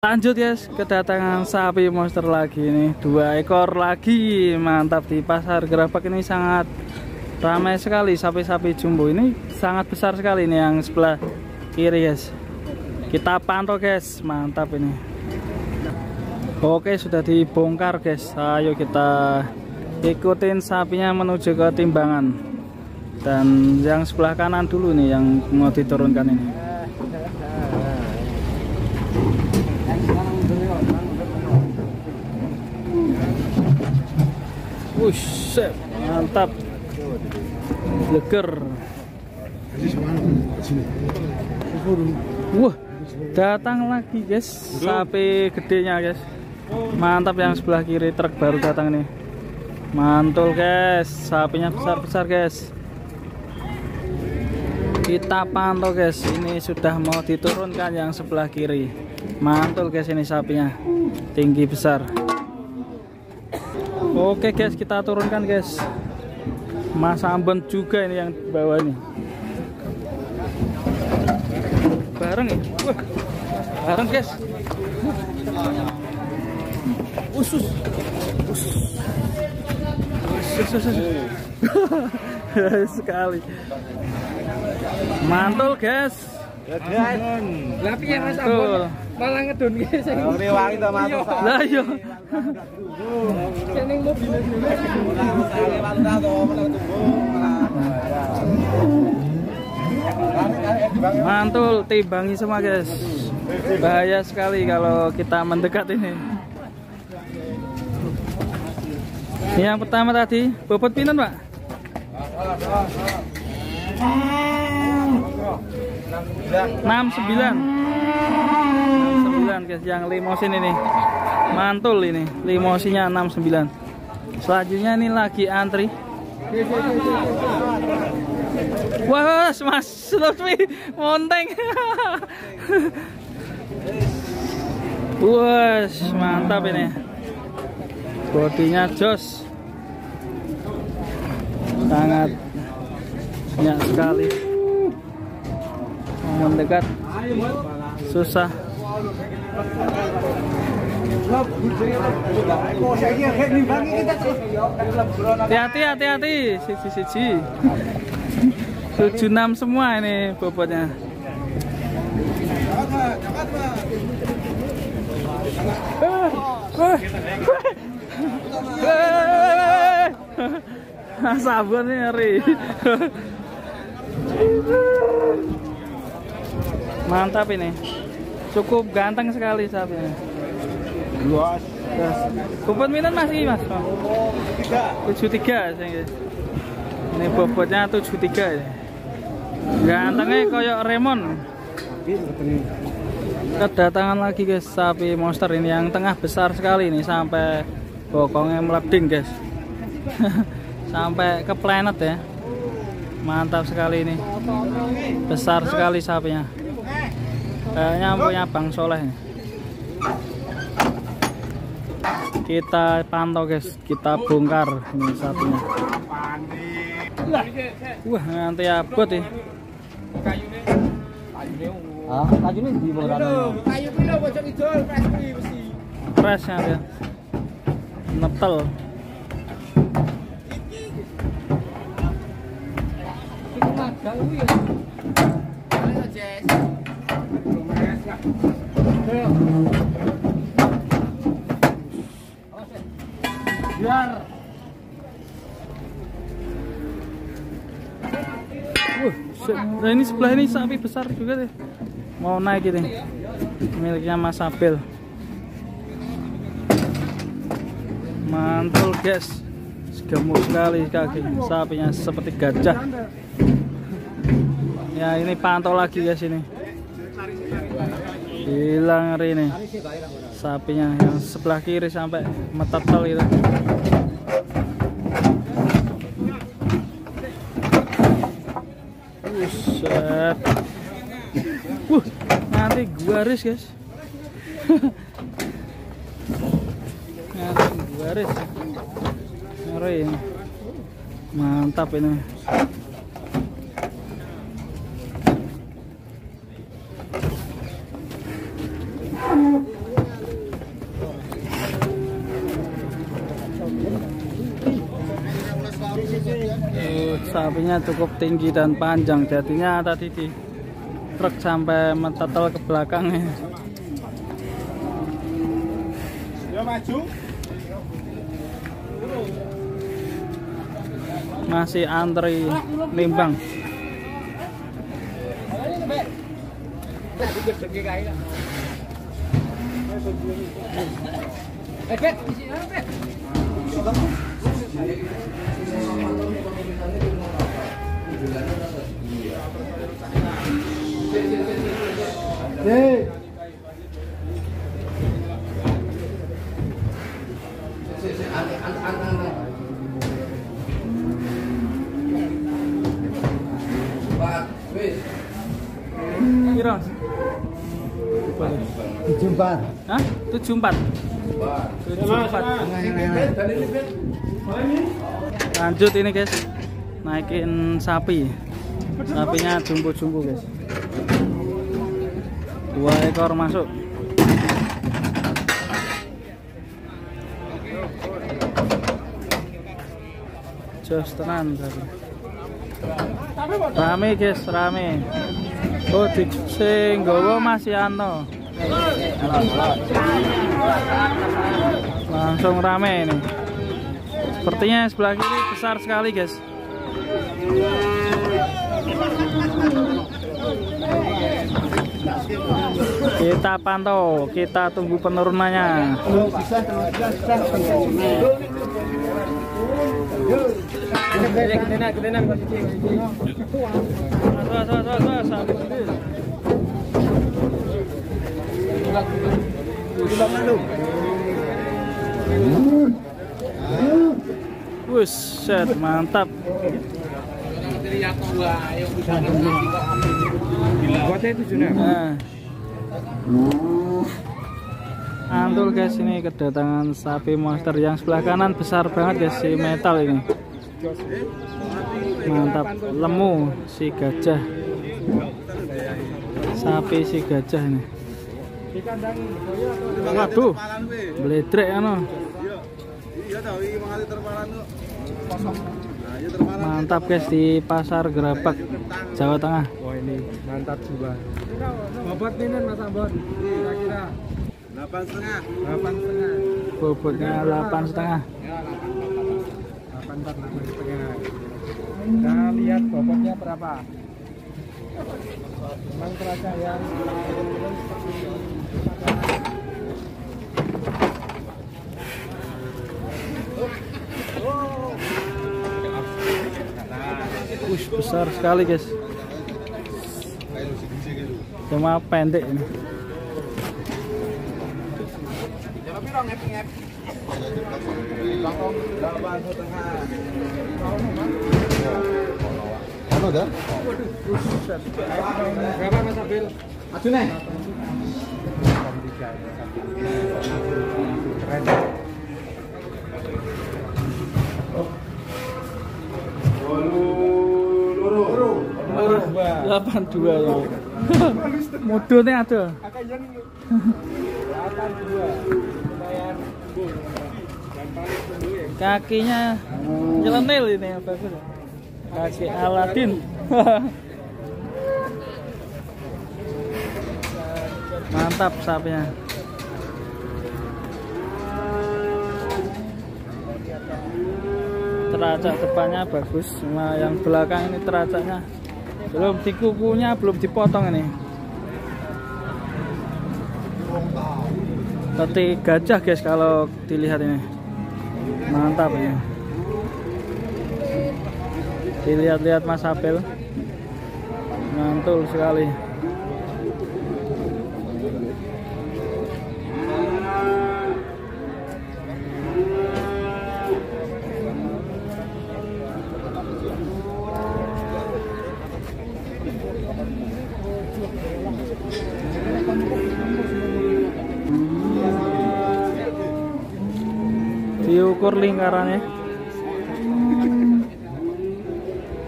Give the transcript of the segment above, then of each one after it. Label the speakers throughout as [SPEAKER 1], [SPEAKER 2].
[SPEAKER 1] Lanjut guys, kedatangan sapi monster lagi nih, 2 ekor lagi, mantap. Di pasar Gerabak ini sangat ramai sekali sapi-sapi jumbo, ini sangat besar sekali nih yang sebelah kiri guys. Kita pantau guys, mantap ini. Oke, sudah dibongkar guys, ayo kita ikutin sapinya menuju ke timbangan. Dan yang sebelah kanan dulu nih yang mau diturunkan ini. Buset, mantap, leger. Wah, datang lagi guys, sapi gedenya guys. Mantap, yang sebelah kiri truk baru datang nih. Mantul guys, sapinya besar-besar guys. Kita pantau guys, ini sudah mau diturunkan yang sebelah kiri. Mantul guys, ini sapinya tinggi besar. Oke guys, kita turunkan guys. Mas Ambon juga ini yang bawah nih. Bareng nih. Wah, bareng guys. Usus. Sekali. Mantul guys.
[SPEAKER 2] Tapi yang Mas Ambon malah ngedon guys.
[SPEAKER 3] Ora wangi to Mas.
[SPEAKER 1] Lah iya.
[SPEAKER 2] Seneng mobil.
[SPEAKER 1] Mantul, timbangi semua guys. Bahaya sekali kalau kita mendekat ini. Yang pertama tadi bobot pinten Pak? 69 guys, yang limosin ini. Mantul ini, limosinya 69. Selanjutnya ini lagi antri. Wah, Mas Lutfi monteng. Wah, mantap ini. Bodinya jos. Sangat banyak sekali. Mau mendekat susah. Hati-hati, siji. 76 semua ini bobotnya. Sabun nyeri. Mantap ini. Cukup ganteng sekali sapinya.
[SPEAKER 3] Luas.
[SPEAKER 1] Bobot minat masih Mas? 73 guys. Ini bobotnya 73 ya. Gantengnya kayak Remon. Kedatangan lagi guys sapi monster ini yang tengah besar sekali nih, sampai bokongnya meleding guys. Sampai ke planet ya. Mantap sekali ini. Besar sekali sapinya. Kayaknya punya Bang Soleh nih. Kita pantau guys, kita bongkar ini sapinya. Wah, nanti abot ya.
[SPEAKER 3] Kayune ndi borane?
[SPEAKER 2] Kayu pilo bocok idol, mesti.
[SPEAKER 1] Presnya dia. Netel.
[SPEAKER 2] Iki magang kuwi ya. Ayo Jess.
[SPEAKER 3] Biar.
[SPEAKER 1] Nah ini sebelah ini sapi besar juga deh. Mau naik ini. Miliknya Mas Abel. Mantul guys. Gemuk sekali kaki sapinya seperti gajah. Ya ini pantau lagi guys ini. Hilang ngeri ini. Sapinya yang sebelah kiri sampai metetel gitu. Buset. Nanti guaris guys. Nanti guaris. Ngeri ini. Mantap ini. sapinya cukup tinggi dan panjang, jadinya tadi di truk sampai mentetel ke belakangnya.
[SPEAKER 3] Ya maju.
[SPEAKER 1] Masih antri nimbang. Kira
[SPEAKER 3] 74.
[SPEAKER 1] hah? 74. 74. Lanjut ini guys, naikin sapi. Sapinya jumbo-jumbo guys. 2 ekor masuk. Jos tenan tadi. Rame guys, rame. Oh, sing nggawa Mas Yanto. Langsung rame ini. Sepertinya sebelah kiri besar sekali guys. Kita pantau, kita tunggu penurunannya. Buset, mantap. Nah. Antul guys, ini kedatangan sapi monster yang sebelah kanan besar banget guys, si metal ini. Mantap, lemu si gajah. Sapi si gajah ini. Waduh, bledrek ano. Mantap guys di Pasar Gerabak, Jawa Tengah.
[SPEAKER 3] Wah ini mantap juga. Bobot ini Mas Ambon, kira-kira 8,5. 8,5.
[SPEAKER 1] Bobotnya 8,5.
[SPEAKER 3] 8,5. Kita lihat bobotnya berapa. Memang terasa ya.
[SPEAKER 1] Besar sekali guys. Cuma pendek ini.
[SPEAKER 3] Berapa Mas Abil? Aduh nih. Keren.
[SPEAKER 1] 82 ya. Modone ada. Kakinya nyelenil ini yang bagus. Kaki Aladin. Mantap sapinya. Teracak depannya bagus, cuma yang belakang ini teracaknya belum, di kukunya belum dipotong ini. Seperti gajah guys kalau dilihat ini. Mantap ini. Dilihat-lihat Mas Apel. Mantul sekali. Diukur lingkarannya.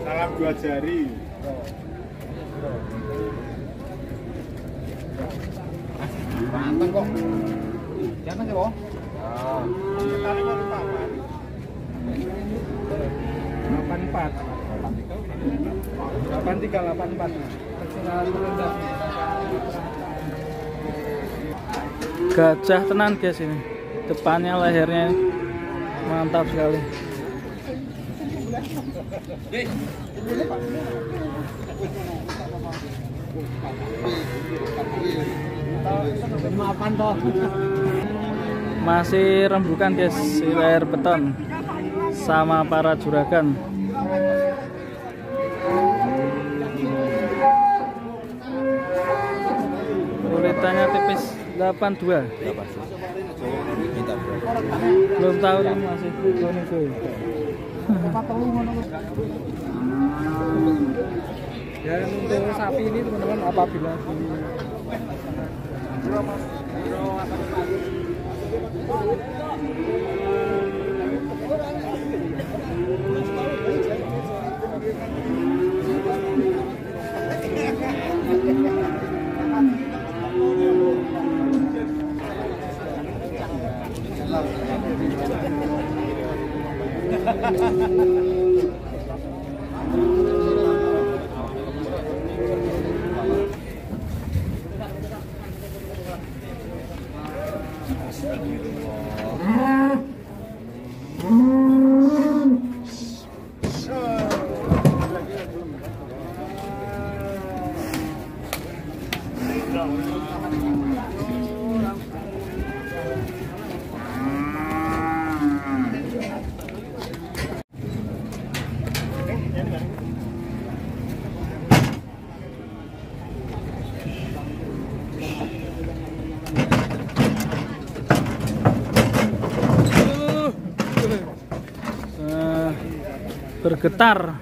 [SPEAKER 3] Salam 2 jari. Mantap kok. Jangan ya, Bos. Ah. Kita 84. 84. 8384. Terserah terendah.
[SPEAKER 1] Gajah tenan guys ini. Depannya lehernya mantap sekali. Masih rembukan guys, si leher beton sama para juragan. Urutannya tipis 82. Belum tahu nih, masih belum itu.
[SPEAKER 3] Dan untuk sapi ini teman-teman, apabila
[SPEAKER 1] bergetar.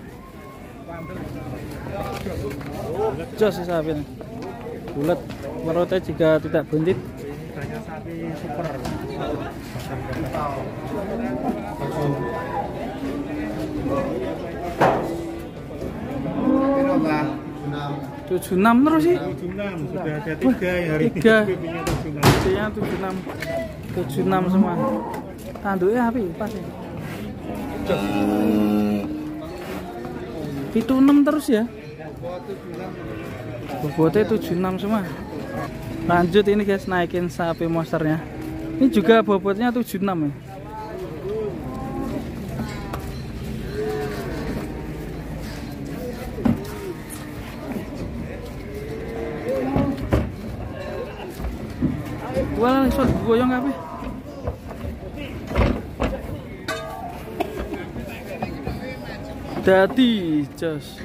[SPEAKER 1] Jos sih sapi ini. Bulat, perutnya jika tidak buntit.
[SPEAKER 3] banyak sapi super.
[SPEAKER 1] 76 terus sih.
[SPEAKER 3] 76 sudah ada 3 ya hari ini.
[SPEAKER 1] 3.
[SPEAKER 3] PP-nya 76.
[SPEAKER 1] PP-nya 76 semua. Tanduknya api pas ya. 76 terus ya. Bobotnya 76 semua. Lanjut ini guys, naikin sapi monsternya. Ini juga bobotnya 76 ya. Wah, iso goyong kabeh. Dadi jos.